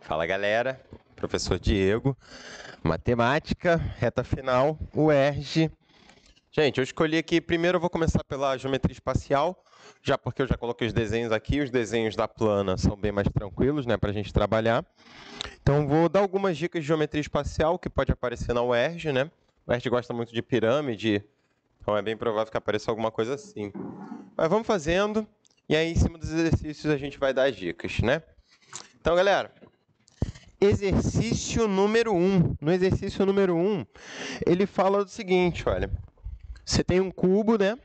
Fala galera, professor Diego, matemática, reta final, UERJ. Gente, eu escolhi aqui, primeiro eu vou começar pela geometria espacial, já porque eu já coloquei os desenhos aqui, os desenhos da plana são bem mais tranquilos, né, para a gente trabalhar. Então vou dar algumas dicas de geometria espacial que pode aparecer na UERJ, né? O UERJ gosta muito de pirâmide, então é bem provável que apareça alguma coisa assim. Mas vamos fazendo, e aí em cima dos exercícios a gente vai dar as dicas, né? Então, galera, exercício número 1. No exercício número 1, ele fala do seguinte, olha. Você tem um cubo, né?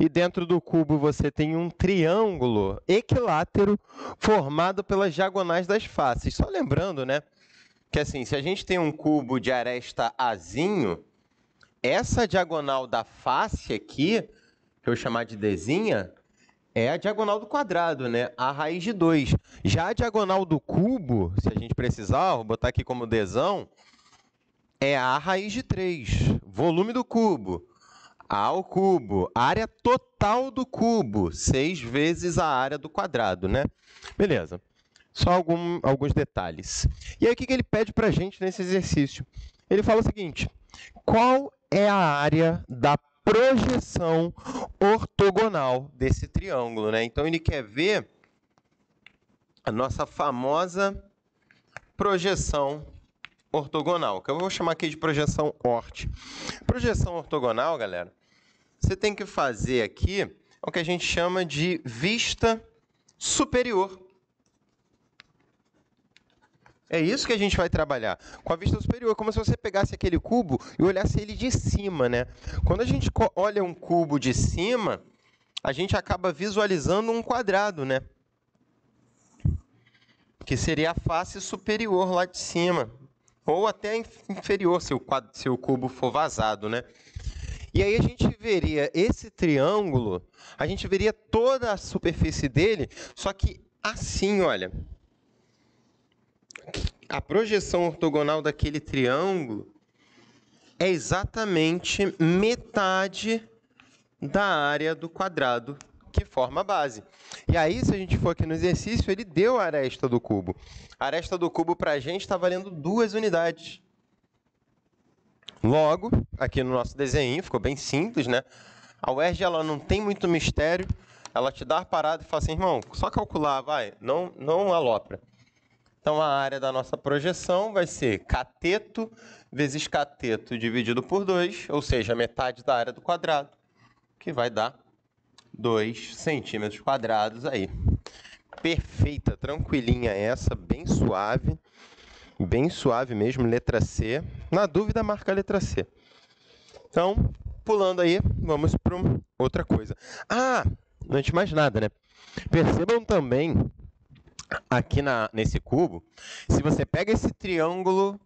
E dentro do cubo você tem um triângulo equilátero formado pelas diagonais das faces. Só lembrando, né? Que assim, se a gente tem um cubo de aresta Azinho, essa diagonal da face aqui, que eu vou chamar de Dzinha, é a diagonal do quadrado, né? A raiz de 2. Já a diagonal do cubo, se a gente precisar, vou botar aqui como Dzão, é a raiz de 3. Volume do cubo, A ao cubo. Área total do cubo, 6 vezes a área do quadrado, né? Beleza. Só alguns detalhes. E aí, o que ele pede para a gente nesse exercício? Ele fala o seguinte: qual é a área da projeção ortogonal desse triângulo, né? Então, ele quer ver a nossa famosa projeção ortogonal, que eu vou chamar aqui de projeção ort. Projeção ortogonal, galera, você tem que fazer aqui o que a gente chama de vista superior. É isso que a gente vai trabalhar, com a vista superior, como se você pegasse aquele cubo e olhasse ele de cima, né? Quando a gente olha um cubo de cima, a gente acaba visualizando um quadrado, né? Que seria a face superior lá de cima, ou até inferior, se o cubo for vazado, né? E aí a gente veria esse triângulo, a gente veria toda a superfície dele, só que assim, olha. A projeção ortogonal daquele triângulo é exatamente metade da área do quadrado que forma a base. E aí, se a gente for aqui no exercício, ele deu a aresta do cubo. A aresta do cubo para a gente está valendo 2 unidades. Logo, aqui no nosso desenho, ficou bem simples, né? A UERJ, ela não tem muito mistério. Ela te dá a parada e fala assim, irmão, só calcular, vai, não alopra. Então, a área da nossa projeção vai ser cateto vezes cateto dividido por 2, ou seja, metade da área do quadrado, que vai dar 2 centímetros quadrados aí. Perfeita, tranquilinha essa, bem suave mesmo, letra C. Na dúvida, marca a letra C. Então, pulando aí, vamos para outra coisa. Antes de mais nada, né? Percebam também aqui nesse cubo, se você pega esse triângulo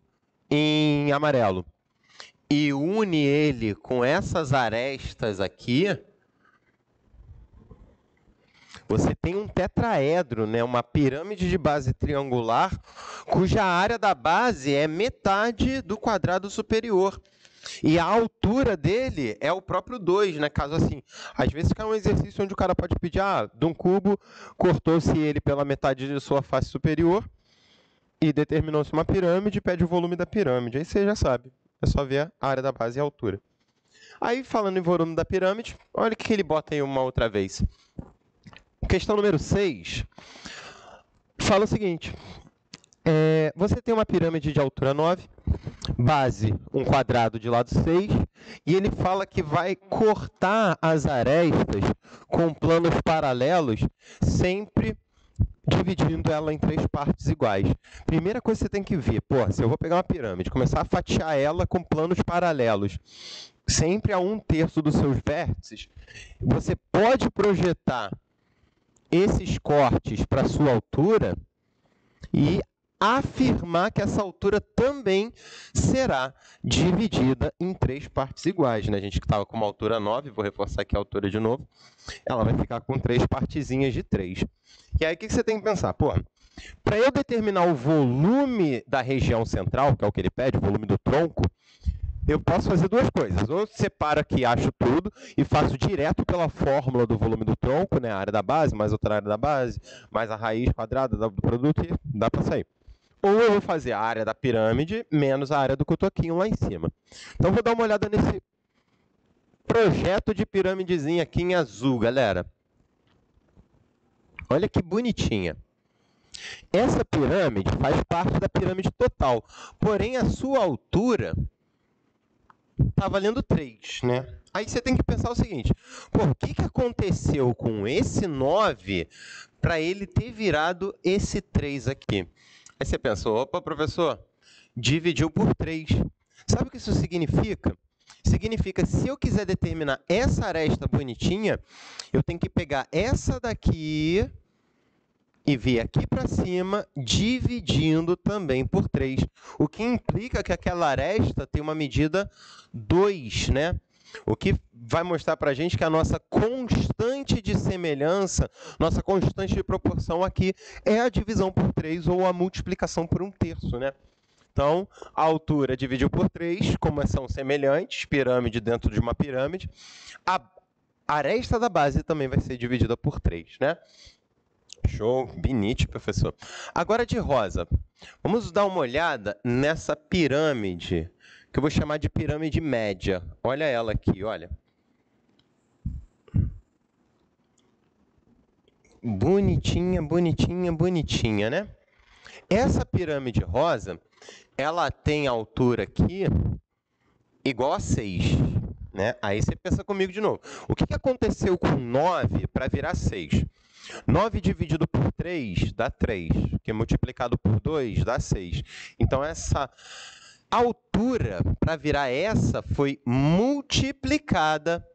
em amarelo e une ele com essas arestas aqui, você tem um tetraedro, né? Uma pirâmide de base triangular, cuja área da base é metade do quadrado superior. E a altura dele é o próprio 2, né? Caso assim, às vezes cai um exercício onde o cara pode pedir, de um cubo, cortou-se ele pela metade de sua face superior e determinou-se uma pirâmide, pede o volume da pirâmide. Aí você já sabe, é só ver a área da base e a altura. Aí, falando em volume da pirâmide, olha o que ele bota aí uma outra vez. Questão número 6 fala o seguinte: você tem uma pirâmide de altura 9, base um quadrado de lado 6, e ele fala que vai cortar as arestas com planos paralelos, sempre dividindo ela em 3 partes iguais. Primeira coisa que você tem que ver, se eu vou pegar uma pirâmide, começar a fatiar ela com planos paralelos, sempre a 1/3 dos seus vértices, você pode projetar esses cortes para a sua altura e afirmar que essa altura também será dividida em 3 partes iguais, né? A gente que estava com uma altura 9, vou reforçar aqui a altura de novo, ela vai ficar com 3 partezinhas de 3. E aí o que você tem que pensar? Para eu determinar o volume da região central, que é o que ele pede, o volume do tronco, eu posso fazer 2 coisas. Ou eu separo aqui, acho tudo, e faço direto pela fórmula do volume do tronco, né? A área da base, mais outra área da base, mais a raiz quadrada do produto, e dá para sair. ou eu vou fazer a área da pirâmide menos a área do cotoquinho lá em cima. Então, vou dar uma olhada nesse projeto de pirâmidezinha aqui em azul, galera. Olha que bonitinha. Essa pirâmide faz parte da pirâmide total, porém a sua altura está valendo 3, né? Aí você tem que pensar o seguinte, o que aconteceu com esse 9 para ele ter virado esse 3 aqui? Aí você pensa, opa, professor, dividiu por 3. Sabe o que isso significa? Significa, se eu quiser determinar essa aresta bonitinha, eu tenho que pegar essa daqui e vir aqui para cima, dividindo também por 3. O que implica que aquela aresta tem uma medida 2, né? O que vai mostrar para a gente que a nossa constante de semelhança, nossa constante de proporção aqui é a divisão por 3 ou a multiplicação por 1/3, né? Então, a altura dividiu por 3, como são semelhantes, pirâmide dentro de uma pirâmide, a aresta da base também vai ser dividida por 3, né? Show, bonito, professor. Agora de rosa, vamos dar uma olhada nessa pirâmide, que eu vou chamar de pirâmide média. Olha ela aqui, olha. Bonitinha, bonitinha, bonitinha, né? Essa pirâmide rosa, ela tem altura aqui igual a 6, né? Aí você pensa comigo de novo. O que aconteceu com 9 para virar 6? 9 dividido por 3 dá 3, que multiplicado por 2 dá 6. Então, essa altura para virar essa foi multiplicada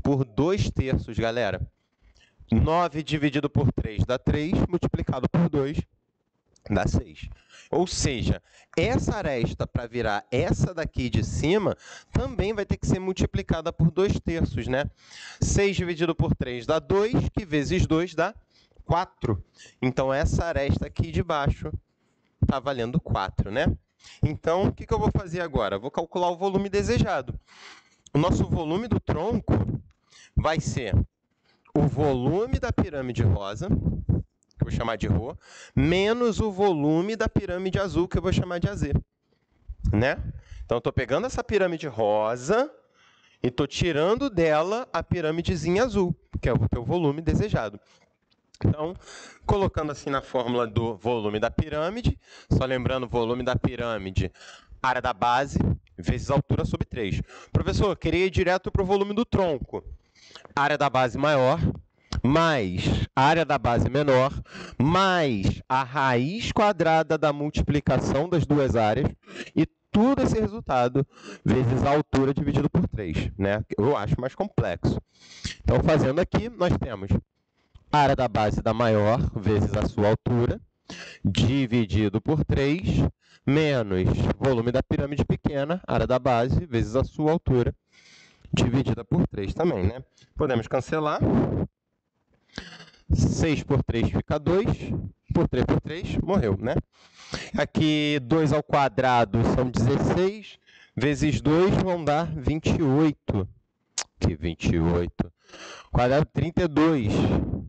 por 2/3, galera. 9 dividido por 3 dá 3, multiplicado por 2 dá 6. Ou seja, essa aresta para virar essa daqui de cima também vai ter que ser multiplicada por 2/3, né? 6 dividido por 3 dá 2, que vezes 2 dá 4. Então, essa aresta aqui de baixo está valendo 4, né? Então, o que eu vou fazer agora? Eu vou calcular o volume desejado. O nosso volume do tronco vai ser o volume da pirâmide rosa, que eu vou chamar de Rho, menos o volume da pirâmide azul, que eu vou chamar de AZ, né? Então, eu estou pegando essa pirâmide rosa e estou tirando dela a pirâmidezinha azul, que é o teu volume desejado. Então, colocando assim na fórmula do volume da pirâmide, só lembrando o volume da pirâmide, área da base, vezes altura sobre 3. Professor, queria ir direto para o volume do tronco. Área da base maior, mais a área da base menor, mais a raiz quadrada da multiplicação das duas áreas, e tudo esse resultado vezes a altura dividido por 3, né? Eu acho mais complexo. Então, fazendo aqui, nós temos a área da base da maior vezes a sua altura, dividido por 3, menos volume da pirâmide pequena, área da base vezes a sua altura, dividida por 3 também, né? Podemos cancelar. 6 por 3 fica 2, por 3, morreu, né? Aqui, 2 ao quadrado são 16, vezes 2 vão dar 28. Que 28? Quadrado 32.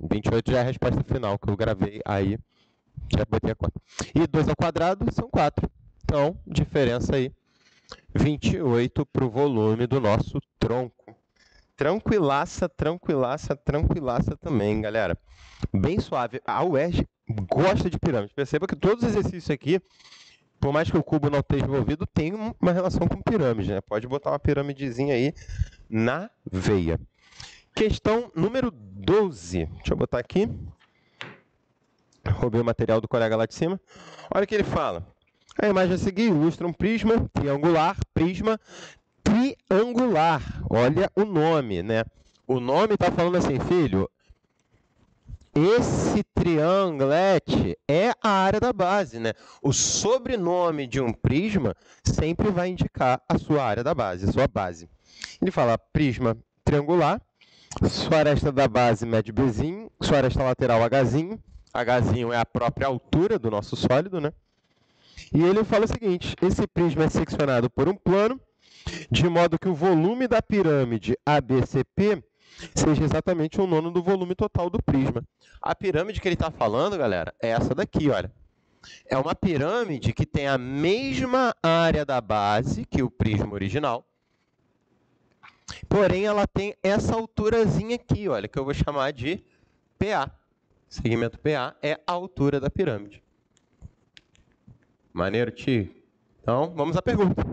28 já é a resposta final que eu gravei aí. Já botei a conta. E 2 ao quadrado são 4. Então, diferença aí, 28 para o volume do nosso tronco. Tranquilaça, tranquilaça, tranquilaça também, galera. Bem suave. A UERJ gosta de pirâmide. Perceba que todos os exercícios aqui, por mais que o cubo não esteja envolvido, tem uma relação com pirâmide, né? Pode botar uma piramidezinha aí na veia. Questão número 12. Deixa eu botar aqui. Roubei o material do colega lá de cima. Olha o que ele fala. A imagem a seguir ilustra um prisma triangular, triangular. Olha o nome, né? O nome está falando assim, filho, esse triangulete é a área da base, né? O sobrenome de um prisma sempre vai indicar a sua área da base, a sua base. Ele fala prisma triangular, sua aresta da base mede Bzinho, sua aresta lateral Hzinho. Hzinho é a própria altura do nosso sólido, né? E ele fala o seguinte, esse prisma é seccionado por um plano, de modo que o volume da pirâmide ABCP seja exatamente o nono do volume total do prisma. A pirâmide que ele está falando, galera, é essa daqui, olha. É uma pirâmide que tem a mesma área da base que o prisma original, porém ela tem essa alturazinha aqui, olha, que eu vou chamar de PA. Segmento PA é a altura da pirâmide. Maneiro, tio? Então, vamos à pergunta.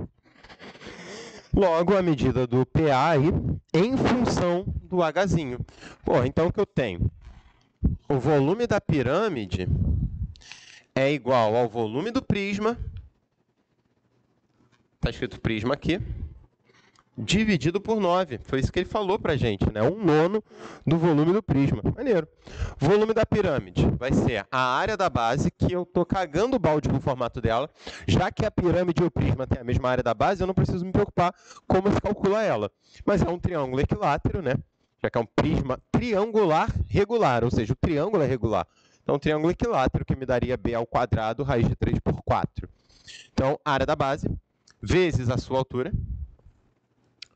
Logo, a medida do PA aí em função do Hzinho. Pô, então o que eu tenho? O volume da pirâmide é igual ao volume do prisma, está escrito prisma aqui, dividido por 9. Foi isso que ele falou para a gente, né? 1/9 do volume do prisma. Maneiro. Volume da pirâmide vai ser a área da base, que eu estou cagando o balde no formato dela. Já que a pirâmide e o prisma têm a mesma área da base, eu não preciso me preocupar como se calcula ela. Mas é um triângulo equilátero, né? Já que é um prisma triangular regular, ou seja, o triângulo é regular. Então, um triângulo equilátero que me daria b ao quadrado, raiz de 3 por 4. Então, a área da base, vezes a sua altura.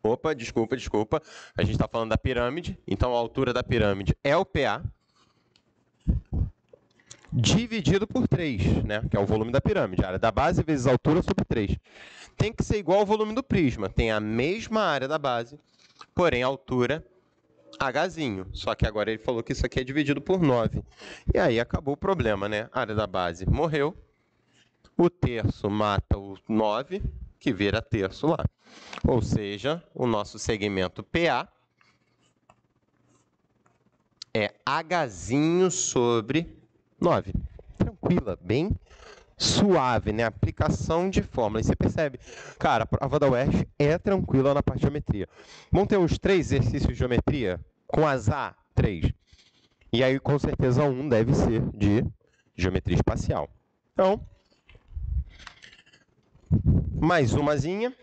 Opa, desculpa. A gente está falando da pirâmide, então a altura da pirâmide é o PA, dividido por 3, né? Que é o volume da pirâmide. A área da base vezes a altura sobre 3. Tem que ser igual ao volume do prisma. Tem a mesma área da base, porém a altura Hzinho. Só que agora ele falou que isso aqui é dividido por 9. E aí acabou o problema, né? A área da base morreu. O terço mata o 9, que vira terço lá. Ou seja, o nosso segmento PA é Hzinho sobre 9. Tranquila, bem suave, né? Aplicação de fórmula. E você percebe, cara, a prova da UERJ é tranquila na parte de geometria. Vão ter uns 3 exercícios de geometria com as A3. E aí, com certeza, um deve ser de geometria espacial. Então, mais umazinha.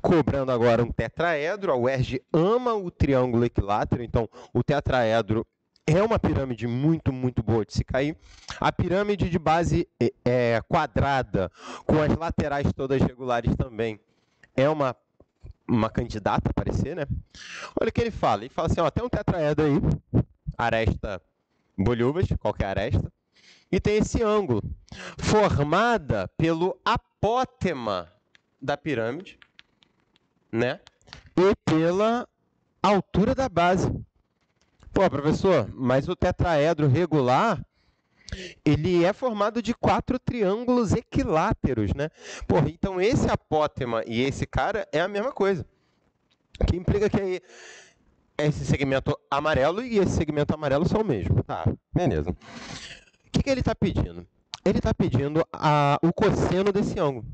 Cobrando agora um tetraedro. A UERJ ama o triângulo equilátero, então o tetraedro é uma pirâmide muito, muito boa de se cair. A pirâmide de base quadrada, com as laterais todas regulares também, é uma candidata a aparecer, né? Olha o que ele fala. Ele fala assim, ó, tem um tetraedro aí, aresta bolhuvas, qualquer aresta, e tem esse ângulo, formada pelo apótema da pirâmide, né? E pela altura da base. Pô, professor, mas o tetraedro regular, ele é formado de 4 triângulos equiláteros, né? Pô, então esse apótema e esse cara é a mesma coisa. Que implica que esse segmento amarelo e esse segmento amarelo são o mesmo. Tá, beleza. O que ele está pedindo? Ele está pedindo o cosseno desse ângulo.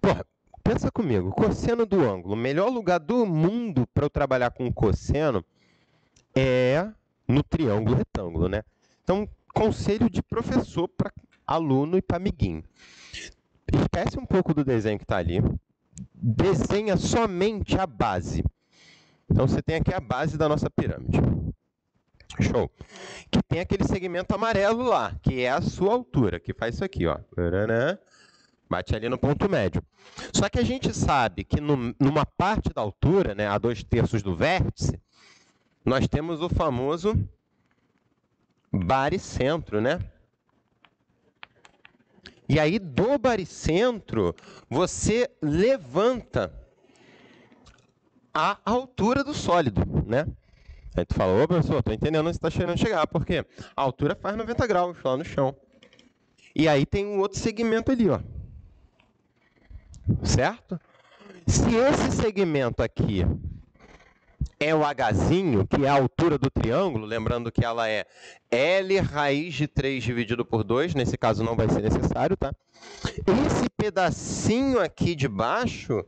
Porra, pensa comigo, cosseno do ângulo. O melhor lugar do mundo para eu trabalhar com cosseno é no triângulo retângulo, né? Então, conselho de professor para aluno e para amiguinho. Esquece um pouco do desenho que está ali. Desenha somente a base. Então, você tem aqui a base da nossa pirâmide. Show. Que tem aquele segmento amarelo lá, que é a sua altura, que faz isso aqui, ó. Bate ali no ponto médio. Só que a gente sabe que numa parte da altura, né, a 2/3 do vértice, nós temos o famoso baricentro, né? E aí, do baricentro, você levanta a altura do sólido, né? Aí tu fala, ô professor, tô entendendo onde você está querendo chegar, porque a altura faz 90 graus lá no chão. E aí tem um outro segmento ali, ó. Certo? Se esse segmento aqui é o Hzinho, que é a altura do triângulo, lembrando que ela é L raiz de 3 dividido por 2, nesse caso não vai ser necessário, tá? Esse pedacinho aqui de baixo,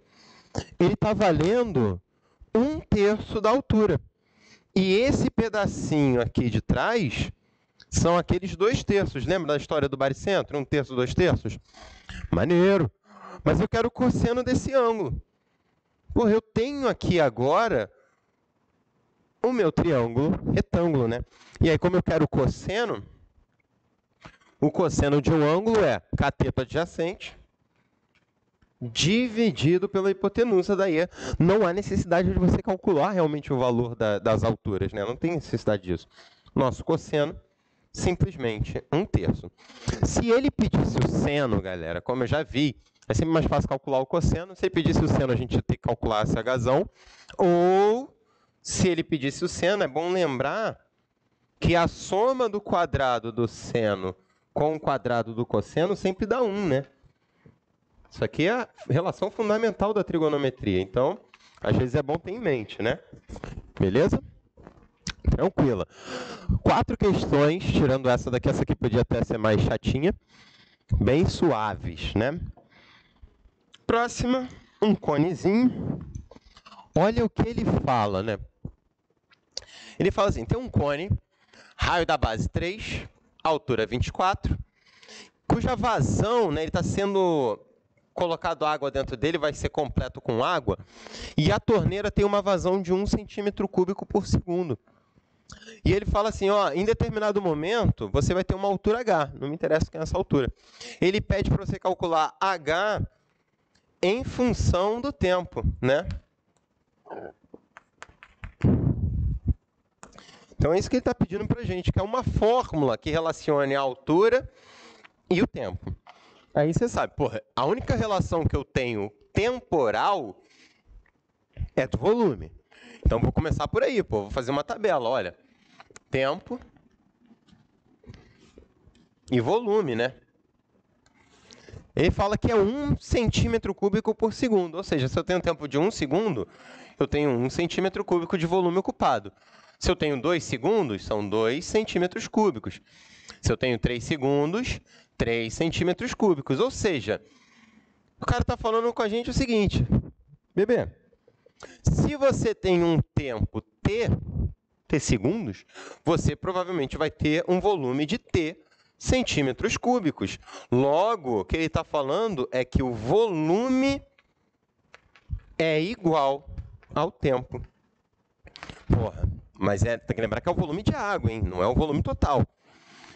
ele está valendo 1/3 da altura. E esse pedacinho aqui de trás são aqueles 2/3. Lembra da história do baricentro? 1/3, 2/3? Maneiro. Mas eu quero o cosseno desse ângulo. Porra, eu tenho aqui agora o meu triângulo retângulo, né? E aí, como eu quero o cosseno de um ângulo é cateto adjacente dividido pela hipotenusa. Daí não há necessidade de você calcular realmente o valor das alturas, né? Não tem necessidade disso. Nosso cosseno simplesmente 1/3. Se ele pedisse o seno, galera, como eu já vi, é sempre mais fácil calcular o cosseno. Se ele pedisse o seno, a gente ia ter que calcular essa razão. Ou, se ele pedisse o seno, é bom lembrar que a soma do quadrado do seno com o quadrado do cosseno sempre dá 1, né? Isso aqui é a relação fundamental da trigonometria. Então, às vezes é bom ter em mente, né? Beleza? Tranquila. 4 questões, tirando essa daqui. Essa aqui podia até ser mais chatinha. Bem suaves, né? Próxima, um conezinho. Olha o que ele fala, né? Ele fala assim, tem um cone, raio da base 3, altura 24, cuja vazão, né, ele está sendo colocado água dentro dele, vai ser completo com água, e a torneira tem uma vazão de 1 centímetro cúbico por segundo. E ele fala assim, ó, em determinado momento, você vai ter uma altura H, não me interessa quem é essa altura. Ele pede para você calcular H em função do tempo, né? Então é isso que ele está pedindo para a gente, que é uma fórmula que relacione a altura e o tempo. Aí você sabe, porra, a única relação que eu tenho temporal é do volume. Então vou começar por aí, pô, vou fazer uma tabela, olha. Tempo e volume, né? Ele fala que é 1 centímetro cúbico por segundo, ou seja, se eu tenho tempo de 1 segundo, eu tenho 1 centímetro cúbico de volume ocupado. Se eu tenho 2 segundos, são 2 centímetros cúbicos. Se eu tenho 3 segundos, 3 centímetros cúbicos. Ou seja, o cara está falando com a gente o seguinte, bebê, se você tem um tempo t segundos, você provavelmente vai ter um volume de t centímetros cúbicos. Logo, o que ele está falando é que o volume é igual ao tempo. Porra, mas tem que lembrar que é o volume de água, hein? Não é o volume total.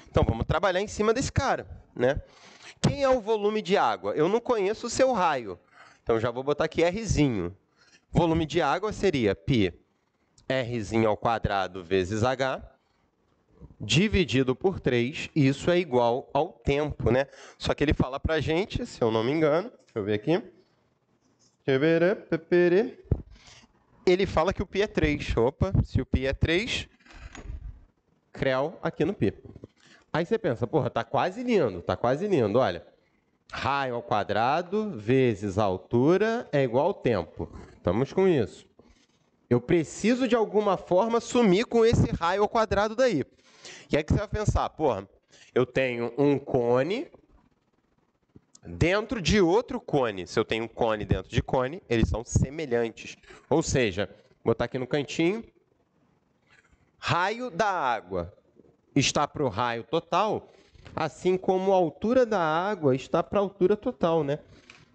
Então, vamos trabalhar em cima desse cara, né? Quem é o volume de água? Eu não conheço o seu raio. Então, já vou botar aqui Rzinho. Volume de água seria π Rzinho ao quadrado vezes H, dividido por 3, isso é igual ao tempo, né? Só que ele fala para a gente, se eu não me engano, deixa eu ver aqui, ele fala que o π é 3. Opa, se o π é 3, creu aqui no π. Aí você pensa, porra, tá quase lindo, olha. Raio ao quadrado vezes a altura é igual ao tempo. Estamos com isso. Eu preciso, de alguma forma, sumir com esse raio ao quadrado daí. E aí que você vai pensar, porra, eu tenho um cone dentro de outro cone. Se eu tenho um cone dentro de cone, eles são semelhantes. Ou seja, vou botar aqui no cantinho, raio da água está para o raio total, assim como a altura da água está para a altura total, né?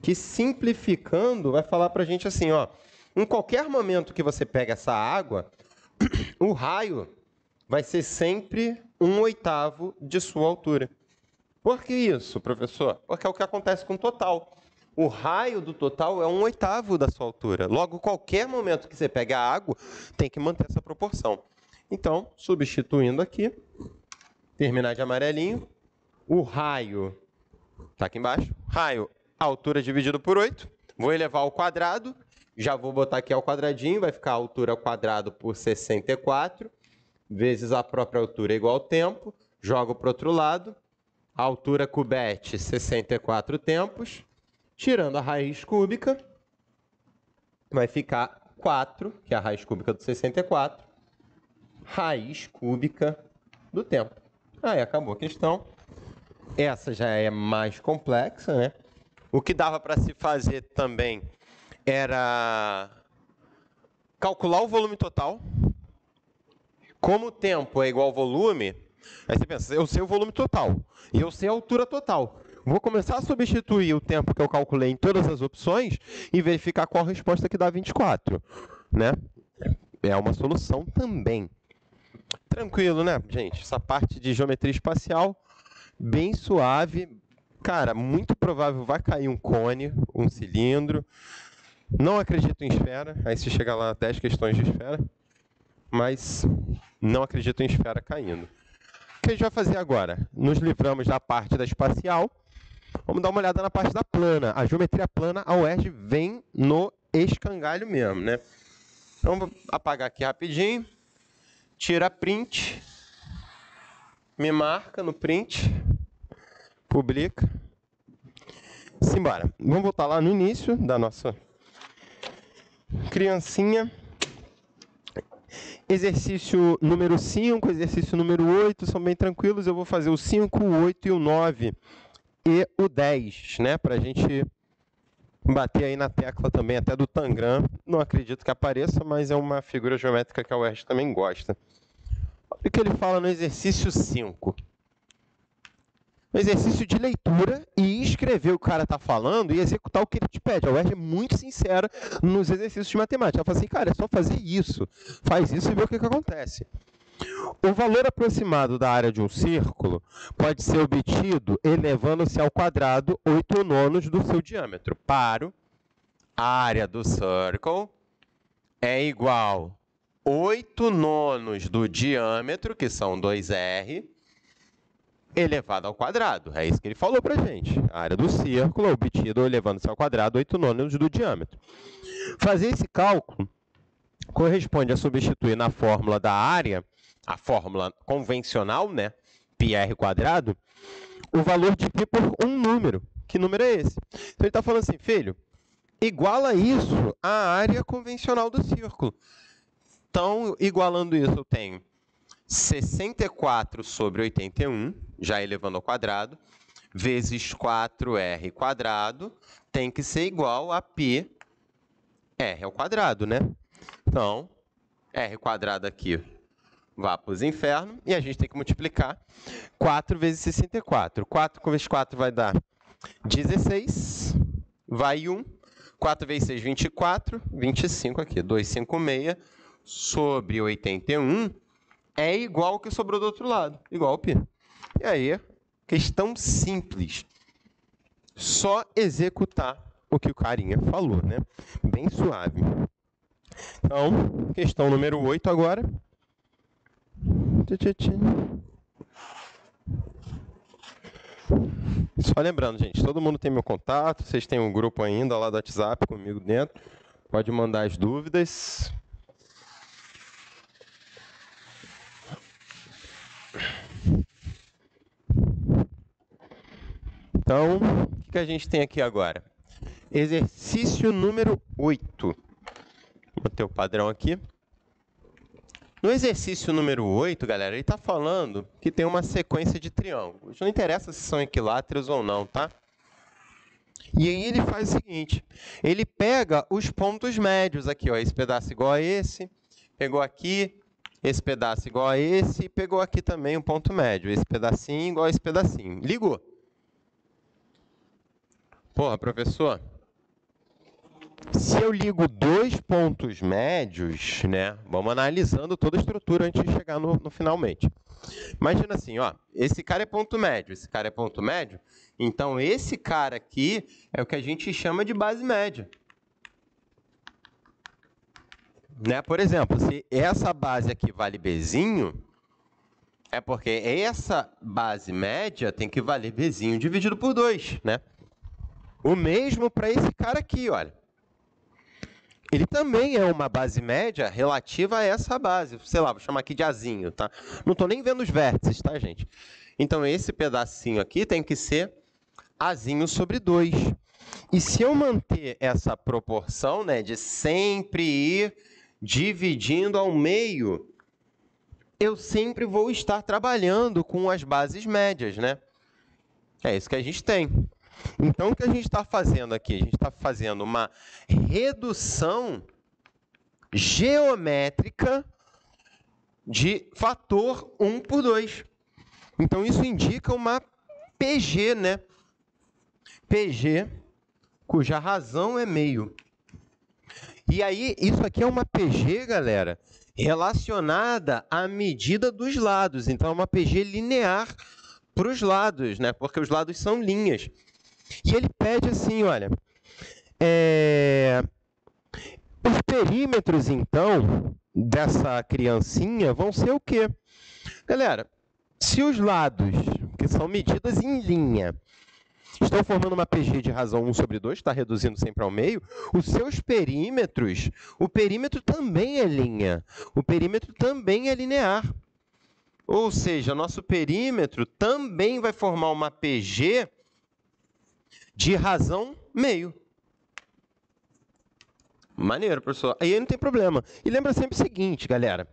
Que simplificando, vai falar para a gente assim, ó, em qualquer momento que você pega essa água, o raio vai ser sempre 1/8 de sua altura. Por que isso, professor? Porque é o que acontece com o total. O raio do total é 1/8 da sua altura. Logo, qualquer momento que você pega a água, tem que manter essa proporção. Então, substituindo aqui, terminar de amarelinho, o raio está aqui embaixo. Raio, altura dividido por 8. Vou elevar ao quadrado. Já vou botar aqui ao quadradinho, vai ficar a altura ao quadrado por 64, vezes a própria altura igual ao tempo. Jogo para o outro lado. A altura cubete, 64 tempos. Tirando a raiz cúbica, vai ficar 4, que é a raiz cúbica do 64, raiz cúbica do tempo. Aí acabou a questão. Essa já é mais complexa, né? O que dava para se fazer também era calcular o volume total. Como o tempo é igual ao volume, aí você pensa, eu sei o volume total e eu sei a altura total. Vou começar a substituir o tempo que eu calculei em todas as opções e verificar qual a resposta que dá 24, né? É uma solução também. Tranquilo, né, gente? Essa parte de geometria espacial, bem suave. Cara, muito provável vai cair um cone, um cilindro. Não acredito em esfera. Aí se chegar lá 10 questões de esfera. Mas não acredito em esfera caindo. O que a gente vai fazer agora? Nos livramos da parte da espacial. Vamos dar uma olhada na parte da plana. A geometria plana, a UERJ vem no escangalho mesmo, né? Então, vou apagar aqui rapidinho. Tira print. Me marca no print. Publica. Simbora. Vamos voltar lá no início da nossa criancinha. Exercício número 5, exercício número 8, são bem tranquilos. Eu vou fazer o 5, o 8 e o 9 e o 10, né? Para a gente bater aí na tecla também até do Tangram. Não acredito que apareça, mas é uma figura geométrica que a UERJ também gosta. Olha o que ele fala no exercício 5. Um exercício de leitura e escrever o que o cara está falando e executar o que ele te pede. A UERJ é muito sincera nos exercícios de matemática. Ela fala assim, cara, é só fazer isso. Faz isso e vê o que acontece. O valor aproximado da área de um círculo pode ser obtido elevando-se ao quadrado 8 nonos do seu diâmetro. Paro. A área do círculo é igual 8 nonos do diâmetro, que são 2r, elevado ao quadrado. É isso que ele falou para a gente. A área do círculo é obtida elevando-se ao quadrado 8 nonos do diâmetro. Fazer esse cálculo corresponde a substituir na fórmula da área, a fórmula convencional, né, πr quadrado, o valor de π por um número. Que número é esse? Então ele está falando assim, filho, iguala isso à área convencional do círculo. Então, igualando isso, eu tenho 64 sobre 81, já elevando ao quadrado, vezes 4r quadrado, tem que ser igual a πr ao quadrado, né? Então, r quadrado aqui vai para os infernos, e a gente tem que multiplicar 4 vezes 64. 4 vezes 4 vai dar 16, vai 1, 4 vezes 6, 24, 25 aqui, 256 sobre 81 é igual ao que sobrou do outro lado, igual ao π. E aí, questão simples. Só executar o que o carinha falou, né? Bem suave. Então, questão número 8 agora. Só lembrando, gente, todo mundo tem meu contato, vocês têm um grupo ainda lá do WhatsApp comigo dentro. Pode mandar as dúvidas. Então, o que a gente tem aqui agora? Exercício número 8. Vou ter o padrão aqui. No exercício número 8, galera, ele está falando que tem uma sequência de triângulos. Não interessa se são equiláteros ou não, tá? E aí ele faz o seguinte, ele pega os pontos médios aqui, ó, esse pedaço igual a esse, pegou aqui, esse pedaço igual a esse, e pegou aqui também um ponto médio, esse pedacinho igual a esse pedacinho. Ligou. Porra, professor, se eu ligo dois pontos médios, né, vamos analisando toda a estrutura antes de chegar no finalmente. Imagina assim, ó, esse cara é ponto médio, esse cara é ponto médio, então esse cara aqui é o que a gente chama de base média. Né? Por exemplo, se essa base aqui vale Bzinho, é porque essa base média tem que valer Bzinho dividido por 2, né? O mesmo para esse cara aqui, olha. Ele também é uma base média relativa a essa base. Sei lá, vou chamar aqui de Azinho, tá? Não estou nem vendo os vértices, tá, gente? Então, esse pedacinho aqui tem que ser Azinho sobre 2. E se eu manter essa proporção, né, de sempre ir dividindo ao meio, eu sempre vou estar trabalhando com as bases médias, né? É isso que a gente tem. Então, o que a gente está fazendo aqui? A gente está fazendo uma redução geométrica de fator 1 por 2. Então, isso indica uma PG, né? PG, cuja razão é meio. E aí, isso aqui é uma PG, galera, relacionada à medida dos lados. Então, é uma PG linear para os lados, né? Porque os lados são linhas. E ele pede assim, olha, os perímetros, então, dessa criancinha vão ser o quê? Galera, Se os lados, que são medidas em linha, estão formando uma PG de razão 1 sobre 2, está reduzindo sempre ao meio, os seus perímetros, o perímetro também é linha, o perímetro também é linear. Ou seja, nosso perímetro também vai formar uma PG de razão meio. Maneiro, professor. Aí não tem problema. E lembra sempre o seguinte, galera.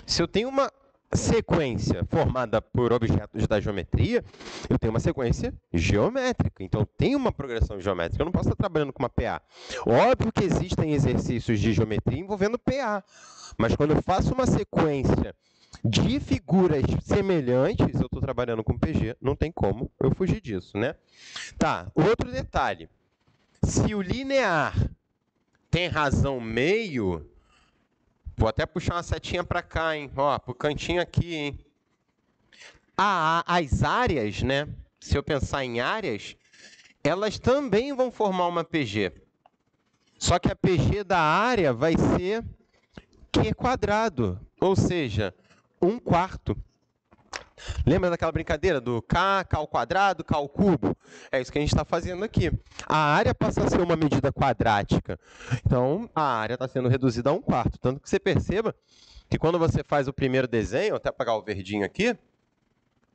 Se eu tenho uma sequência formada por objetos da geometria, eu tenho uma sequência geométrica. Então, tem uma progressão geométrica. Eu não posso estar trabalhando com uma PA. Óbvio que existem exercícios de geometria envolvendo PA. Mas quando eu faço uma sequência de figuras semelhantes, eu estou trabalhando com PG. Não tem como eu fugir disso, né? Tá, outro detalhe. Se o linear tem razão meio, vou até puxar uma setinha para cá, hein? Ó, pro cantinho aqui, hein? As áreas, né? Se eu pensar em áreas, elas também vão formar uma PG. Só que a PG da área vai ser Q quadrado, ou seja, 1/4. Lembra daquela brincadeira do K ao quadrado, K ao cubo? É isso que a gente está fazendo aqui. A área passa a ser uma medida quadrática. Então, a área está sendo reduzida a 1/4. Tanto que você perceba que quando você faz o primeiro desenho, vou até apagar o verdinho aqui,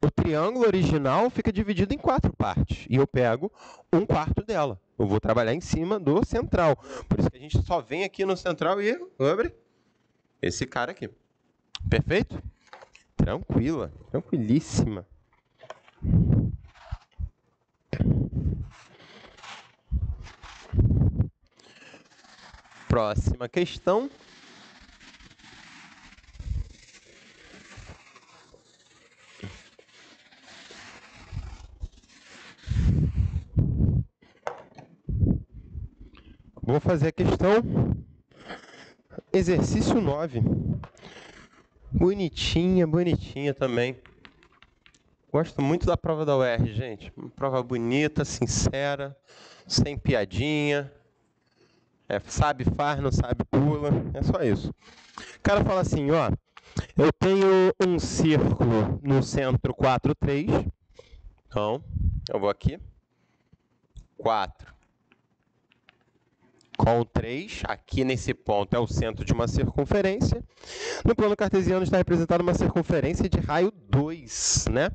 o triângulo original fica dividido em 4 partes. E eu pego 1/4 dela. Eu vou trabalhar em cima do central. Por isso que a gente só vem aqui no central e abre esse cara aqui. Perfeito? Tranquila, tranquilíssima. Próxima questão. Vou fazer a questão exercício 9. Bonitinha, bonitinha também. Gosto muito da prova da UERJ, gente. Uma prova bonita, sincera, sem piadinha. Sabe faz, não sabe pula. É só isso. O cara fala assim, ó. Eu tenho um círculo no centro 4, 3. Então, eu vou aqui. 4 com 3. Aqui nesse ponto é o centro de uma circunferência. No plano cartesiano está representada uma circunferência de raio 2, né?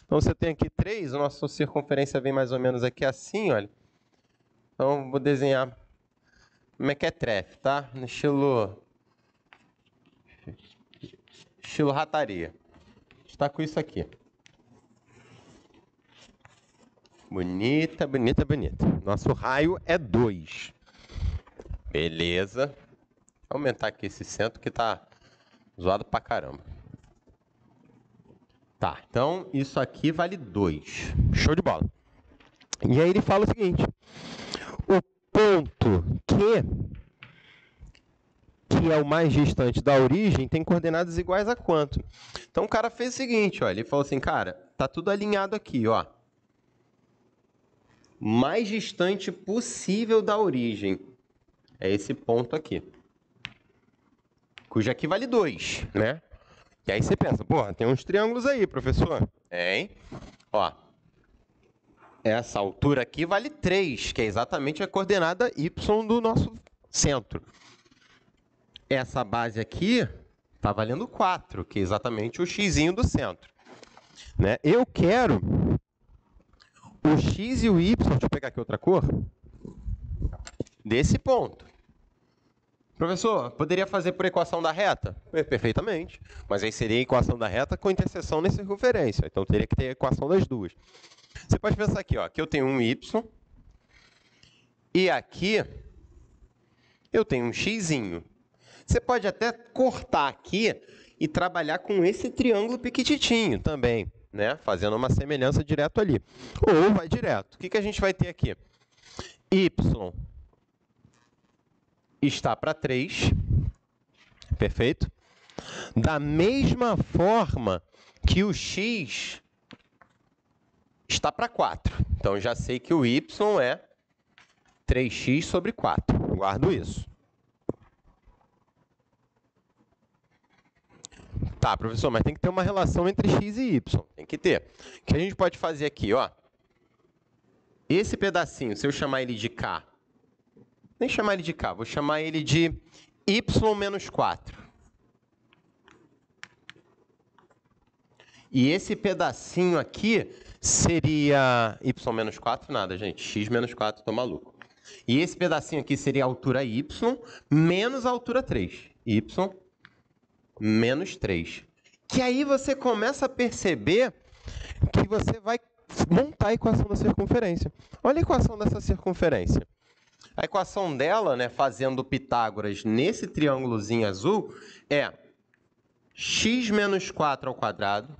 Então, você tem aqui 3, a nossa circunferência vem mais ou menos aqui assim, olha. Então, vou desenhar mequetrefe, tá? No estilo rataria. Está com isso aqui. Bonita, bonita, bonita. Nosso raio é 2. Beleza. Vou aumentar aqui esse centro que tá zoado pra caramba. Tá, então isso aqui vale 2. Show de bola. E aí ele fala o seguinte. O ponto Q, que é o mais distante da origem, tem coordenadas iguais a quanto? Então o cara fez o seguinte, ó, ele falou assim, cara, tá tudo alinhado aqui, ó. Mais distante possível da origem. É esse ponto aqui. Cujo aqui vale 2, né? E aí você pensa, porra, tem uns triângulos aí, professor. Hein? Ó. Essa altura aqui vale 3, que é exatamente a coordenada y do nosso centro. Essa base aqui está valendo 4, que é exatamente o xzinho do centro. Né? Eu quero o x e o y, deixa eu pegar aqui outra cor, desse ponto. Professor, poderia fazer por equação da reta? Perfeitamente. Mas aí seria a equação da reta com interseção na circunferência. Então, teria que ter a equação das duas. Você pode pensar aqui, ó, que eu tenho um y. E aqui eu tenho um xzinho. Você pode até cortar aqui e trabalhar com esse triângulo piquititinho também, né? Fazendo uma semelhança direto ali. Ou vai direto. O que a gente vai ter aqui? Y está para 3. Perfeito? Da mesma forma que o x está para 4. Então, já sei que o y é 3x sobre 4. Guardo isso. Tá, professor, mas tem que ter uma relação entre x e y. Tem que ter. O que a gente pode fazer aqui, ó? Esse pedacinho, se eu chamar ele de k, nem chamar ele de k, vou chamar ele de y menos 4. E esse pedacinho aqui seria y menos 4, nada, gente. X menos 4, tô maluco. E esse pedacinho aqui seria a altura y menos a altura 3. Y menos 3. Que aí você começa a perceber que você vai montar a equação da circunferência. Olha a equação dessa circunferência. A equação dela, né, fazendo Pitágoras nesse triângulozinho azul, é x menos 4 ao quadrado,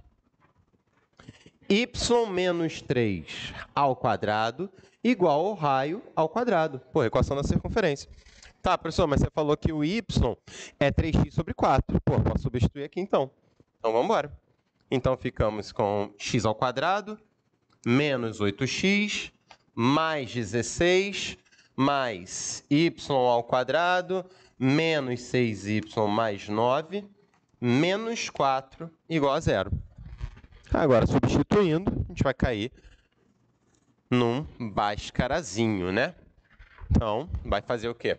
y menos 3 ao quadrado, igual ao raio ao quadrado. Pô, equação da circunferência. Tá, professor, mas você falou que o y é 3x sobre 4. Pô, posso substituir aqui então. Então, vamos embora. Então, ficamos com x ao quadrado, menos 8x, mais 16, mais y ao quadrado, menos 6y mais 9, menos 4, igual a 0. Agora, substituindo, a gente vai cair num Bhaskarazinho, né? Então, vai fazer o quê?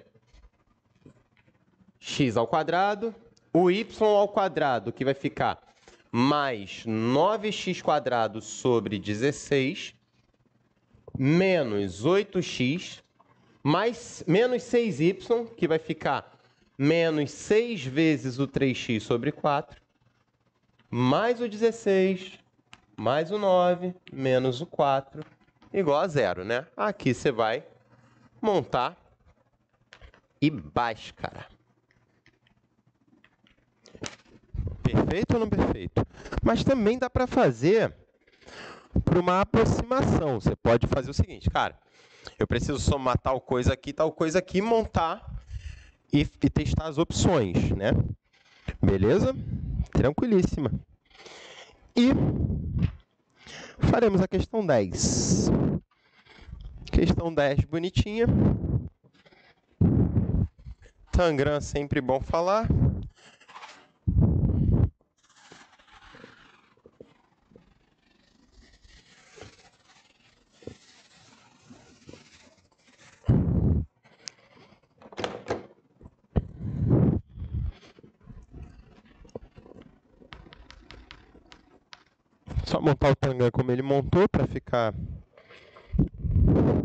X ao quadrado, o y ao quadrado, que vai ficar mais 9x quadrado sobre 16, menos 8x, mais menos 6y, que vai ficar menos 6 vezes o 3x sobre 4, mais o 16, mais o 9, menos o 4, igual a 0, né? Aqui você vai montar e Bhaskara. Perfeito ou não perfeito? Mas também dá para fazer por uma aproximação. Você pode fazer o seguinte, cara, eu preciso somar tal coisa aqui, montar e testar as opções, né? Beleza? Tranquilíssima. E faremos a questão 10. Questão 10, bonitinha. Tangram, sempre bom falar. Só montar o Tangram como ele montou para ficar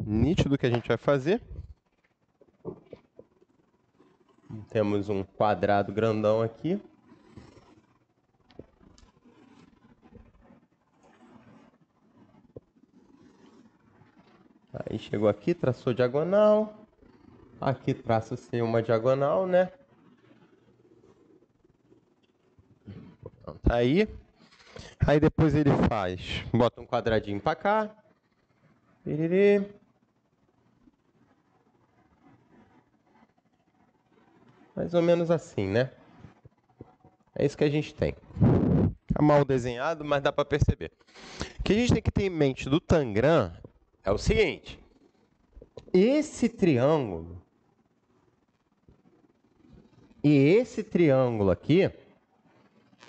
nítido o que a gente vai fazer. Temos um quadrado grandão aqui. Aí chegou aqui, traçou diagonal. Aqui traça-se uma diagonal, né? Então, tá aí. Aí depois ele faz, bota um quadradinho para cá. Piriri. Mais ou menos assim, né? É isso que a gente tem. Tá mal desenhado, mas dá para perceber. O que a gente tem que ter em mente do Tangram é o seguinte. Esse triângulo e esse triângulo aqui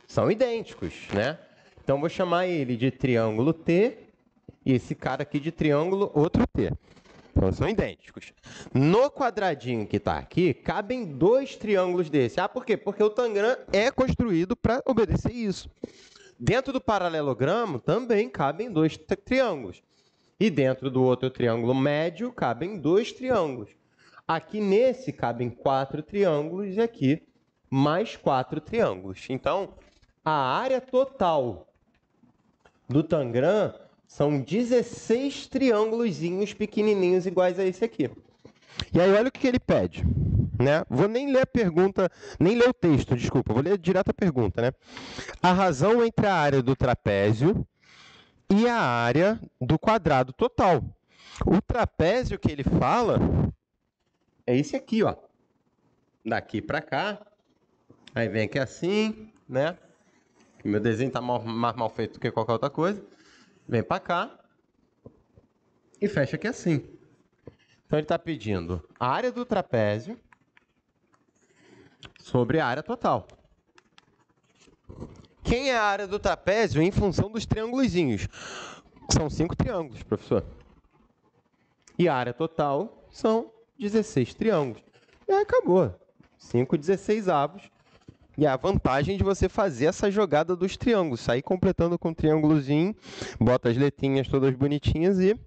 são idênticos, né? Então, vou chamar ele de triângulo T e esse cara aqui de triângulo outro T. Então, são idênticos. No quadradinho que está aqui, cabem dois triângulos desse. Ah, por quê? Porque o Tangram é construído para obedecer isso. Dentro do paralelogramo, também cabem dois triângulos. E dentro do outro triângulo médio, cabem dois triângulos. Aqui nesse, cabem 4 triângulos e aqui mais 4 triângulos. Então, a área total do Tangram são 16 triângulozinhos pequenininhos iguais a esse aqui. E aí, olha o que ele pede. Né? Vou nem ler a pergunta, nem ler o texto, desculpa. Vou ler direto a pergunta. Né? A razão entre a área do trapézio e a área do quadrado total. O trapézio que ele fala é esse aqui, ó. Daqui para cá. Aí vem aqui assim, né? Meu desenho está mais mal feito do que qualquer outra coisa. Vem para cá. E fecha aqui assim. Então, ele está pedindo a área do trapézio sobre a área total. quem é a área do trapézio em função dos triângulozinhos? São 5 triângulos, professor. E a área total são 16 triângulos. E aí acabou. 5 16avos. E a vantagem de você fazer essa jogada dos triângulos. Sair completando com um triângulozinho, bota as letrinhas todas bonitinhas e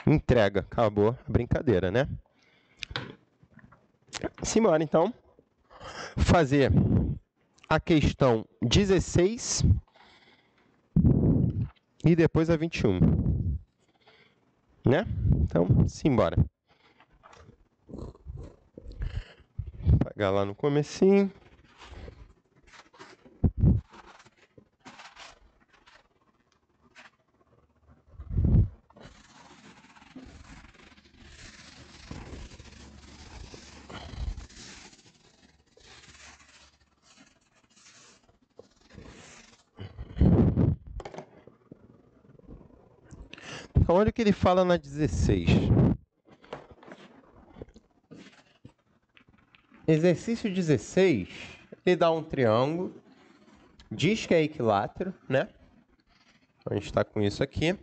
entrega. Acabou a brincadeira, né? Simbora, então. Fazer a questão 16 e depois a 21. Né? Então, simbora. Vou pegar lá no comecinho. Então, olha o que ele fala na 16. Exercício 16, ele dá um triângulo, diz que é equilátero, né? A gente está com isso aqui.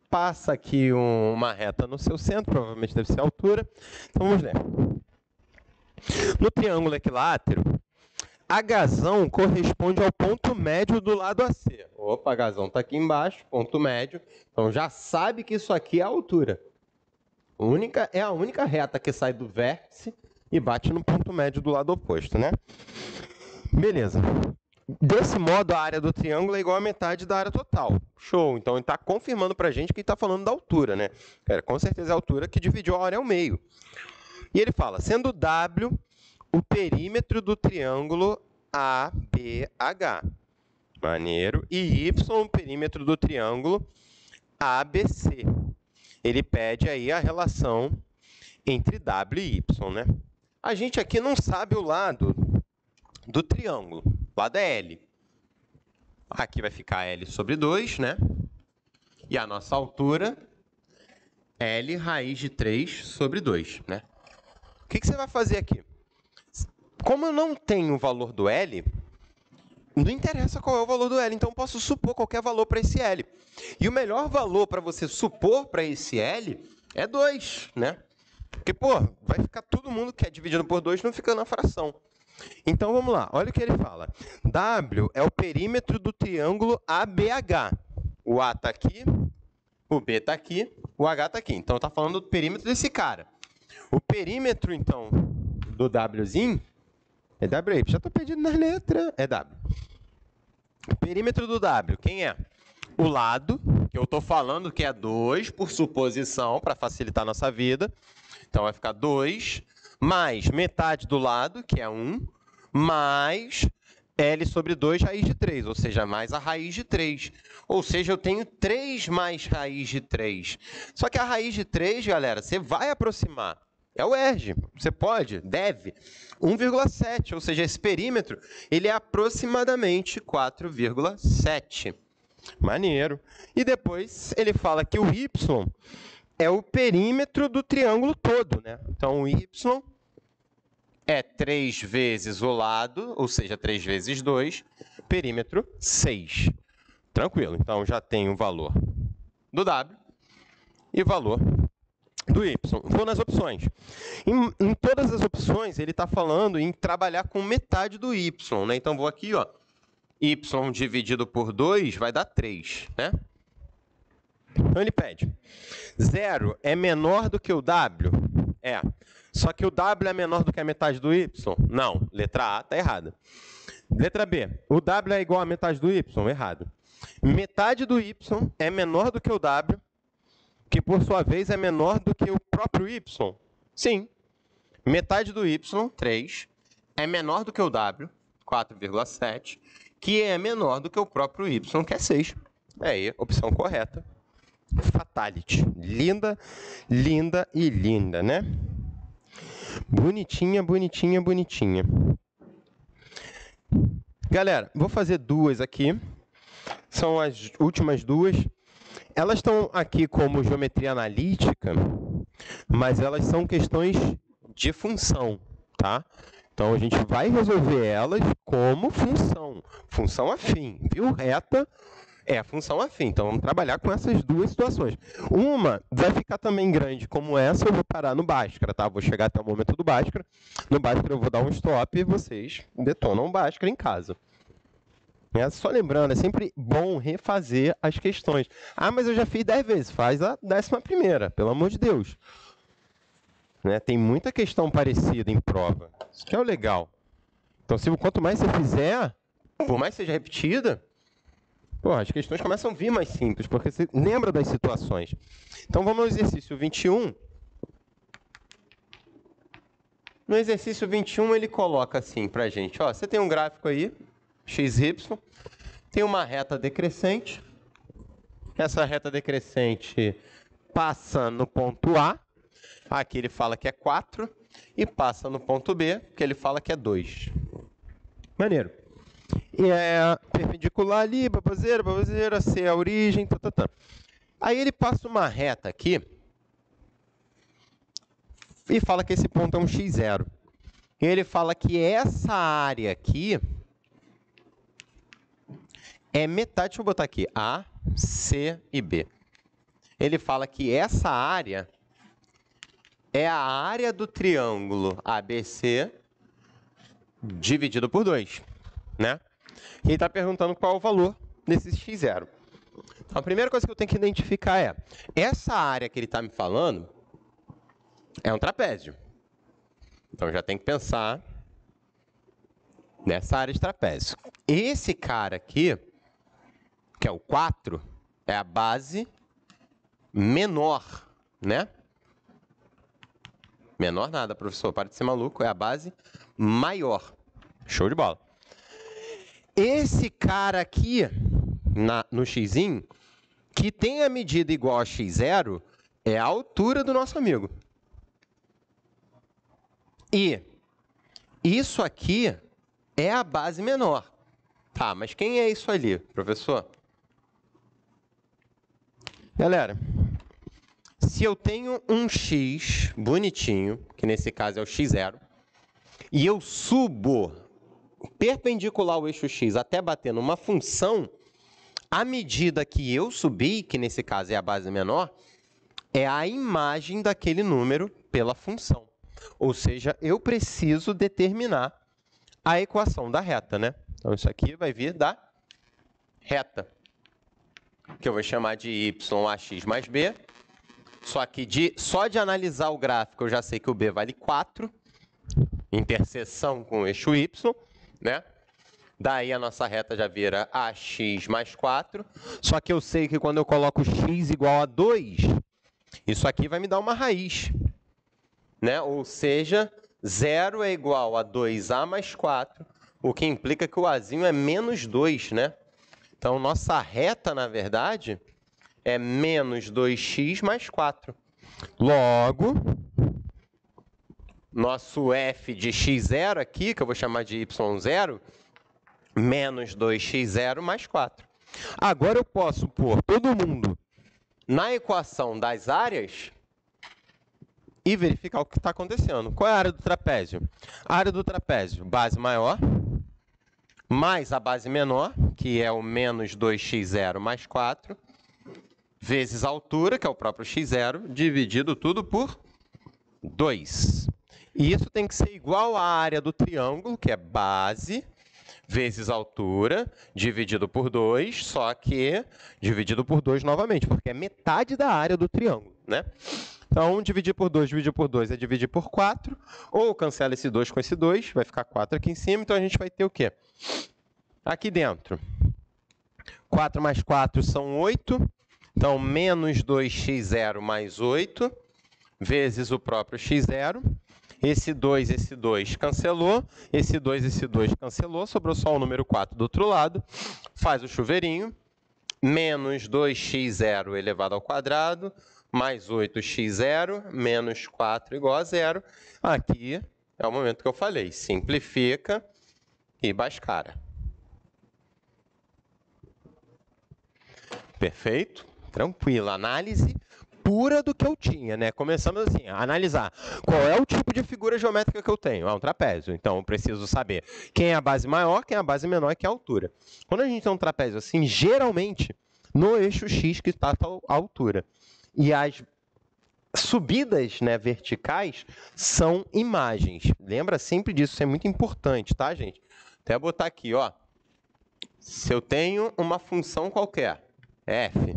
Passa aqui uma reta no seu centro, provavelmente deve ser a altura. Então, vamos ler. No triângulo equilátero, a gasão corresponde ao ponto médio do lado AC. Opa, a gasão está aqui embaixo, ponto médio. Então, já sabe que isso aqui é a altura. É a única reta que sai do vértice e bate no ponto médio do lado oposto, né? Beleza. Desse modo, a área do triângulo é igual a metade da área total. Show! Então, ele está confirmando para a gente que ele está falando da altura, né? Com certeza é a altura que dividiu a área ao meio. E ele fala, sendo W o perímetro do triângulo ABH. Maneiro. E Y o perímetro do triângulo ABC. Ele pede aí a relação entre W e Y, né? A gente aqui não sabe o lado do triângulo. O lado é L. Aqui vai ficar L sobre 2, né? E a nossa altura, L raiz de 3 sobre 2, né? O que você vai fazer aqui? Como eu não tenho o valor do L, não interessa qual é o valor do L, então eu posso supor qualquer valor para esse L. E o melhor valor para você supor para esse L é 2, né? Porque, pô, vai ficar todo mundo que é dividido por 2 não fica na fração. Então, vamos lá. Olha o que ele fala. W é o perímetro do triângulo ABH. O A está aqui, o B está aqui, o H está aqui. Então, está falando do perímetro desse cara. O perímetro, então, do Wzinho é W. Já estou perdido nas letras. É W. O perímetro do W, quem é? O lado, que eu estou falando que é 2, por suposição, para facilitar a nossa vida. Então, vai ficar 2, mais metade do lado, que é 1, mais L sobre 2 raiz de 3, ou seja, mais a raiz de 3. Ou seja, eu tenho 3 mais raiz de 3. Só que a raiz de 3, galera, você vai aproximar. É o ERG. Você pode, deve. 1,7, ou seja, esse perímetro ele é aproximadamente 4,7. Maneiro. E depois ele fala que o Y é o perímetro do triângulo todo, né? Então, o Y é 3 vezes o lado, ou seja, 3 vezes 2, perímetro 6. Tranquilo. Então, já tem o valor do W e o valor do Y. Vou nas opções. Em todas as opções, ele está falando em trabalhar com metade do Y, né? Então, vou aqui, ó. Y dividido por 2 vai dar 3, né? Então, ele pede. 0 é menor do que o W? É. Só que o W é menor do que a metade do Y? Não. Letra A está errada. Letra B. O W é igual a metade do Y? Errado. Metade do Y é menor do que o W, que por sua vez é menor do que o próprio Y? Sim. Metade do Y, 3, é menor do que o W, 4,7, que é menor do que o próprio Y, que é 6. É aí, opção correta. Fatality. Linda, linda e linda, né? Bonitinha, bonitinha, bonitinha. Galera, vou fazer duas aqui. São as últimas duas. Elas estão aqui como geometria analítica, mas elas são questões de função, tá? Então, a gente vai resolver elas como função. Função afim, viu? Reta é a função afim. Então, vamos trabalhar com essas duas situações. Uma vai ficar também grande como essa, eu vou parar no Bhaskara, tá? Vou chegar até o momento do Bhaskara. No Bhaskara eu vou dar um stop e vocês detonam o Bhaskara em casa. Só lembrando, é sempre bom refazer as questões. Ah, mas eu já fiz 10 vezes. Faz a 11ª, pelo amor de Deus. Tem muita questão parecida em prova. Isso que é o legal. Então, quanto mais você fizer, por mais que seja repetida, as questões começam a vir mais simples, porque você lembra das situações. Então, vamos ao exercício 21. No exercício 21, ele coloca assim para a gente. Você tem um gráfico aí, XY, tem uma reta decrescente. Essa reta decrescente passa no ponto A. Aqui ele fala que é 4. E passa no ponto B, que ele fala que é 2. Maneiro. E é perpendicular ali, baboseira, C é a origem, tá. Aí ele passa uma reta aqui e fala que esse ponto é um x0. E ele fala que essa área aqui é metade, deixa eu botar aqui, A, C e B. Ele fala que essa área é a área do triângulo ABC dividido por 2, né? E ele está perguntando qual é o valor desse x0. Então, a primeira coisa que eu tenho que identificar é, essa área que ele está me falando é um trapézio. Então, já tem que pensar nessa área de trapézio. Esse cara aqui, que é o 4, é a base menor, né? Menor nada, professor, para de ser maluco, é a base maior. Show de bola. Esse cara aqui, no xzinho, que tem a medida igual a x0, é a altura do nosso amigo. E isso aqui é a base menor. Tá, mas quem é isso ali, professor? Galera, se eu tenho um x bonitinho, que nesse caso é o x0, e eu subo perpendicular ao eixo x até bater numa função, a medida que eu subi, que nesse caso é a base menor, é a imagem daquele número pela função. Ou seja, eu preciso determinar a equação da reta, né? Então, isso aqui vai vir da reta, que eu vou chamar de y(ax mais b). Só que só de analisar o gráfico, eu já sei que o b vale 4, interseção com o eixo y, né? Daí a nossa reta já vira ax mais 4. Só que eu sei que quando eu coloco x igual a 2, isso aqui vai me dar uma raiz, né? Ou seja, 0 é igual a 2a mais 4, o que implica que o azinho é menos 2, né? Então, nossa reta, na verdade, é menos 2x mais 4. Logo, nosso f de x0 aqui, que eu vou chamar de y0, menos 2x0 mais 4. Agora eu posso pôr todo mundo na equação das áreas e verificar o que está acontecendo. Qual é a área do trapézio? A área do trapézio, base maior, mais a base menor, que é o menos 2x0 mais 4, vezes a altura, que é o próprio x0, dividido tudo por 2. E isso tem que ser igual à área do triângulo, que é base, vezes a altura, dividido por 2, só que dividido por 2 novamente, porque é metade da área do triângulo, né? Então, dividir por 2 é dividir por 4, ou cancela esse 2 com esse 2, vai ficar 4 aqui em cima, então a gente vai ter o quê? Aqui dentro, 4 mais 4 são 8, então menos 2x0 mais 8, vezes o próprio x0. Esse 2 cancelou, esse 2 cancelou, sobrou só o número 4 do outro lado, faz o chuveirinho, menos 2x0 elevado ao quadrado, mais 8x0, menos 4 igual a 0. Aqui é o momento que eu falei, simplifica e Bhaskara. Perfeito? Tranquilo. Análise pura do que eu tinha, né? Começamos assim, a analisar qual é o tipo de figura geométrica que eu tenho. Um trapézio. Então, eu preciso saber quem é a base maior, quem é a base menor e quem é a altura. Quando a gente tem um trapézio assim, geralmente, no eixo X que está a altura. E as subidas, né, verticais são imagens. Lembra sempre disso, isso é muito importante, tá, gente? Até botar aqui, ó. Se eu tenho uma função qualquer, f,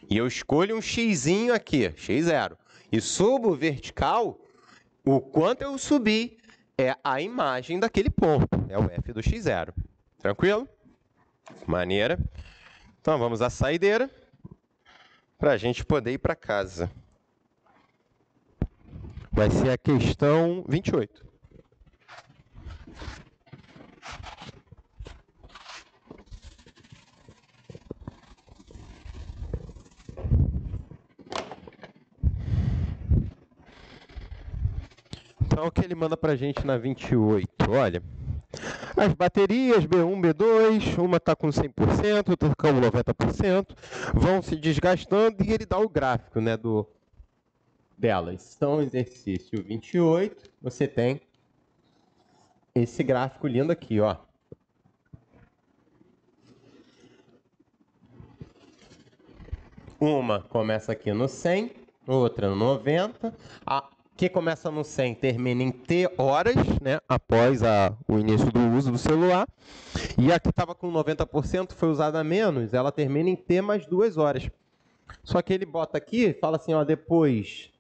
e eu escolho um xzinho aqui, x0, e subo vertical, o quanto eu subi é a imagem daquele ponto, é o f do x0. Tranquilo? Maneira. Então, vamos à saideira para a gente poder ir para casa. Vai ser a questão 28. Então, o que ele manda para a gente na 28? Olha, as baterias B1, B2, uma está com 100%, outra está com 90%, vão se desgastando e ele dá o gráfico, né, delas. Então, exercício 28, você tem esse gráfico lindo aqui, ó. Uma começa aqui no 100, outra no 90. A que começa no 100 termina em T horas, né, após o início do uso do celular. E a que estava com 90% foi usada a menos, ela termina em T mais 2 horas. Só que ele bota aqui, fala assim, ó, depois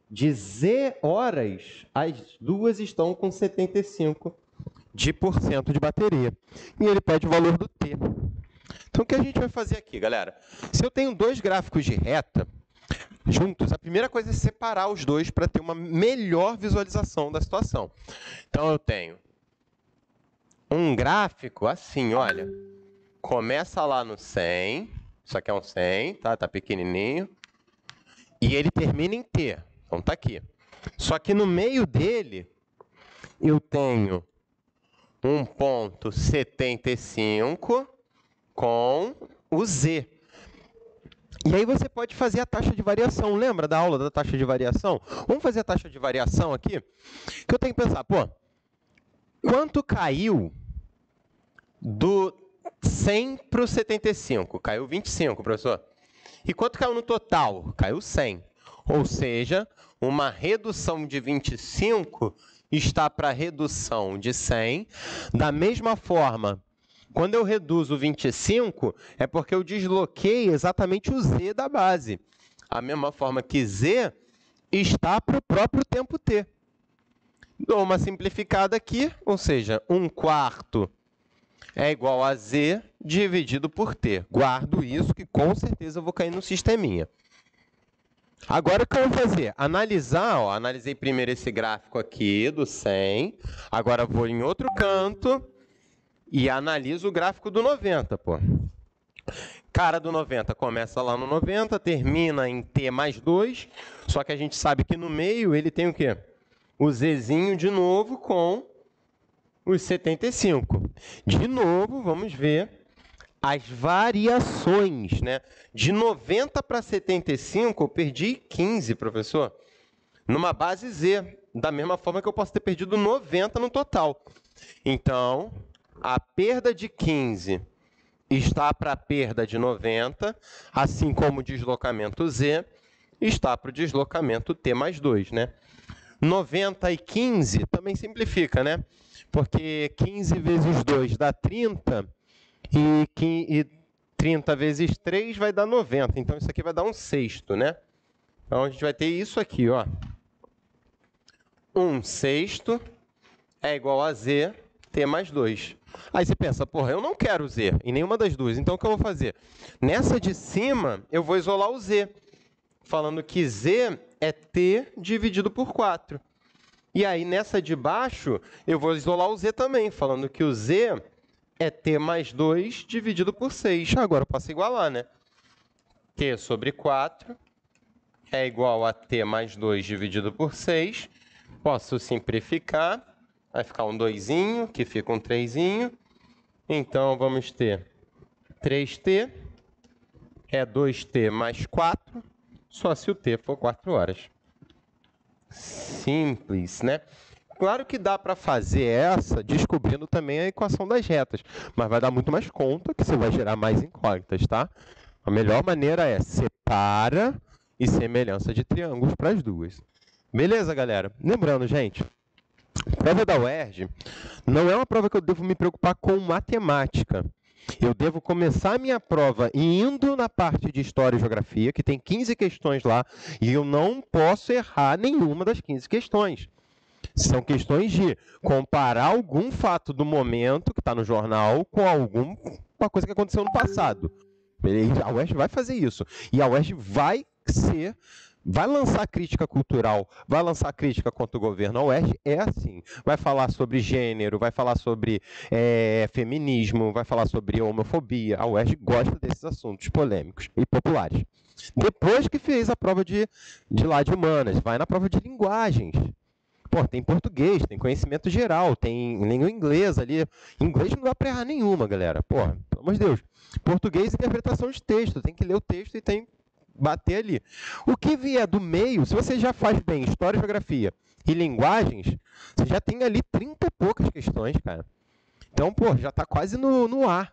de Z horas, as duas estão com 75% de bateria. E ele pede o valor do T. Então, o que a gente vai fazer aqui, galera? Se eu tenho dois gráficos de reta juntos, a primeira coisa é separar os dois para ter uma melhor visualização da situação. Então, eu tenho um gráfico assim, olha. Começa lá no 100, isso aqui é um 100, tá? Tá pequenininho. E ele termina em T. Então, tá aqui. Só que no meio dele, eu tenho 1,75 com o Z. E aí você pode fazer a taxa de variação. Lembra da aula da taxa de variação? Vamos fazer a taxa de variação aqui? Que eu tenho que pensar, pô, quanto caiu do 100 para o 75? Caiu 25, professor. E quanto caiu no total? Caiu 100. Ou seja, uma redução de 25 está para redução de 100. Da mesma forma, quando eu reduzo 25, é porque eu desloquei exatamente o Z da base. A mesma forma que Z está para o próprio tempo T. Dou uma simplificada aqui, ou seja, 1/4 é igual a Z dividido por T. Guardo isso, que com certeza eu vou cair no sisteminha. Agora, o que eu vou fazer? Analisar, ó, analisei primeiro esse gráfico aqui do 100, agora vou em outro canto e analiso o gráfico do 90, pô. Cara do 90 começa lá no 90, termina em T mais 2, só que a gente sabe que no meio ele tem o quê? O Zzinho de novo com os 75. De novo, vamos ver as variações, né? De 90 para 75, eu perdi 15, professor. Numa base Z, da mesma forma que eu posso ter perdido 90 no total. Então, a perda de 15 está para a perda de 90, assim como o deslocamento Z está para o deslocamento T mais 2, né? 90 e 15 também simplifica, né? Porque 15 vezes 2 dá 30 e 30 vezes 3 vai dar 90. Então, isso aqui vai dar 1/6, né? Então, a gente vai ter isso aqui, ó. 1/6 é igual a Z, T mais 2. Aí você pensa, porra, eu não quero Z em nenhuma das duas. Então, o que eu vou fazer? Nessa de cima, eu vou isolar o Z, falando que Z é T dividido por 4. E aí, nessa de baixo, eu vou isolar o Z também, falando que o Z é T mais 2 dividido por 6. Agora eu posso igualar, né? T sobre 4 é igual a T mais 2 dividido por 6. Posso simplificar. Vai ficar um 2zinho, que fica um 3zinho. Então, vamos ter 3T é 2T mais 4 só se o t for 4 horas. Simples, né? Claro que dá para fazer essa descobrindo também a equação das retas, mas vai dar muito mais conta que você vai gerar mais incógnitas, tá? A melhor maneira é separa e semelhança de triângulos para as duas. Beleza, galera? Lembrando, gente, prova da UERJ não é uma prova que eu devo me preocupar com matemática. Eu devo começar a minha prova indo na parte de História e Geografia, que tem 15 questões lá, e eu não posso errar nenhuma das 15 questões. São questões de comparar algum fato do momento que está no jornal com alguma coisa que aconteceu no passado. A UERJ vai fazer isso. E a UERJ vai lançar crítica cultural, vai lançar crítica contra o governo. A UERJ é assim. Vai falar sobre gênero, vai falar sobre feminismo, vai falar sobre homofobia. A UERJ gosta desses assuntos polêmicos e populares. Depois que fez a prova de humanas, vai na prova de linguagens. Pô, tem português, tem conhecimento geral, tem língua inglesa ali. Inglês não dá pra errar nenhuma, galera. Pô, pelo amor de Deus. Português, interpretação de texto. Tem que ler o texto e tem que bater ali. O que vier do meio, se você já faz bem História, Geografia e Linguagens, você já tem ali 30 e poucas questões, cara. Então, pô, já tá quase no A.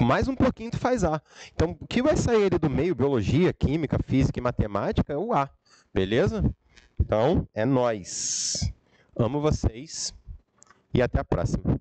Mais um pouquinho tu faz A. Então, o que vai sair ali do meio, Biologia, Química, Física e Matemática, é o A. Beleza? Então, é nóis. Amo vocês e até a próxima.